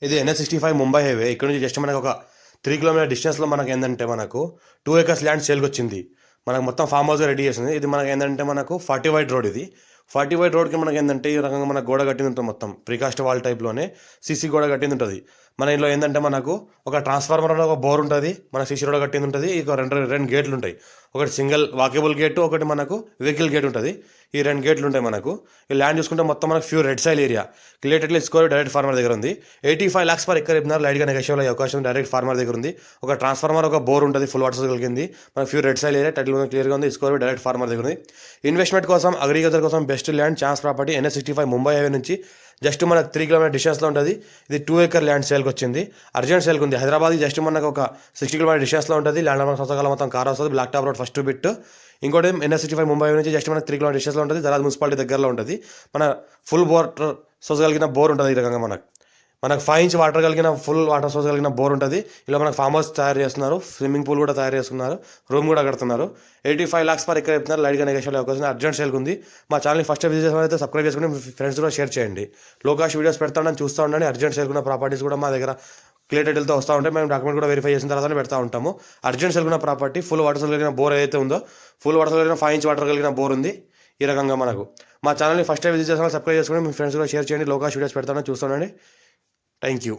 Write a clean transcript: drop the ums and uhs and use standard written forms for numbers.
ఇది NH65 Mumbai highway. ఇక్కడ నుంచి జస్ట్ మనకు ఒక 3 కిలోమీటర్ డిస్టెన్స్లో మనకు ఏంటంటే మనకు 2 acres ల్యాండ్ సేల్కి వచ్చింది. మనకు మొత్తం ఫామ్ హౌస్ రెడీ చేసింది. ఇది మనకు ఏంటంటే మనకు 40 వైడ్ రోడ్. ఇది 40 వైడ్ రోడ్కి మనకి ఏంటంటే ఈ రకంగా మనకు గోడ కట్టింది ఉంటుంది. మొత్తం ప్రీకాస్ట్ వాల్ టైప్లోనే సీసీ గోడ కట్టింది ఉంటుంది. మన ఇంట్లో ఏంటంటే మనకు ఒక ట్రాన్స్ఫార్మర్ ఒక బోర్ ఉంటుంది, మన సీసీ రోడ్ కట్టింది ఉంటుంది. ఇక రెండు గేట్లు ఉంటాయి. ఒకటి సింగిల్ వాకేబుల్ గేటు, ఒకటి మనకు వెహికల్ గేట్ ఉంటుంది. ఈ 2 గేట్లు ఉంటాయి మనకు. ఈ ల్యాండ్ చూసుకుంటే మొత్తం మనకు pure red soil area. Clearly score direct farmer దగ్గర ఉంది. 85 lakhs per acre చెప్పినారు. లైట్గా నెగోషియబుల్ అయ్యే అవకాశం డైరెక్ట్ ఫార్మర్ దగ్గర ఉంది. ఒక ట్రాన్స్ఫార్మర్ ఒక బోర్ ఉంటుంది, ఫుల్ వాటర్ కలిగింది. మనకు pure red soil area. Title క్లియర్గా ఉంది. స్కోర్ డైరెక్ట్ ఫార్మర్ దగ్గర ఉంది. ఇన్వెస్ట్మెంట్ కోసం, అగ్రికల్చర్ కోసం best land chance property NH65 Mumbai highway నుంచి జస్ట్ మనకు 3 కిలోమీటర్ డిస్టెన్స్లో ఉంటుంది. ఇది 2 acre ల్యాండ్ సేల్కి వచ్చింది. అర్జెంట్ సేల్కి ఉంది. హైదరాబాద్ జస్ట్ మనకు ఒక 60 కిలోమీటర్ డిస్టెన్స్లో ఉంటుంది. ల్యాండ్ మన సంవత్సరాల మొత్తం కార్ వస్తుంది. Black top road first bit. ఇంకోటి NH65 ముంబై నుంచి జస్ట్ మనకు 3 కిలోమీటర్ డిస్టెన్స్లో ఉంటుంది. జరాద్ మున్సిపాలిటీ దగ్గరలో ఉంటుంది. మన ఫుల్ వాటర్ సోర్స్ కలిగిన బోర్ ఉంటుంది. ఈ రకంగా మనకు 5 inch వాటర్ కలిగిన ఫుల్ వాటర్ సోర్స్ కలిగిన బోర్ ఉంటుంది. ఇలా మనకు ఫామ్ హౌస్ తయారు చేస్తున్నారు, స్విమ్మింగ్ పూల్ కూడా తయారు చేస్తున్నారు, రూమ్ కూడా కడుతున్నారు. 85 lakhs per acre చెప్తున్నారు. లైట్గా నెగోషియబుల్ అవకాశం అర్జెంట్ సేల్కి ఉంది. మా ఛానల్ని ఫస్ట్ విజిట్ చేసిన అయితే సబ్స్క్రైబ్ చేసుకుని మీ ఫ్రెండ్స్ కూడా షేర్ చేయండి. లో కాస్ట్ వీడియోస్ పెడతామని చూస్తూ ఉండండి. అర్జెంట్ సేల్కున్న ప్రాపర్టీస్ కూడా మా దగ్గర క్లియర్ టైటిల్తో వస్తూ ఉంటాయి. మేము డాక్యుమెంట్ కూడా వెరిఫై చేసిన తర్వాతనే పెడతా ఉంటాము. అర్జెంట్ సేల్కున్న ప్రాపర్టీ ఫుల్ వాటర్ సోర్స్ కలిగిన బోర్ ఏదైతే ఉందో, ఫుల్ వాటర్ కలిగిన 5 inch వాటర్ కలిగిన బోర్ ఉంది. ఈ రకంగా మనకు మా ఛానల్ని ఫస్ట్ విజిట్ చేసిన సబ్స్క్రైబ్ చేసుకుని మీ ఫ్రెండ్స్ కూడా షేర్ చేయండి. లో కాస్ట్ వీడియోస్ పెడతామని చూస్తుండండి. Thank you.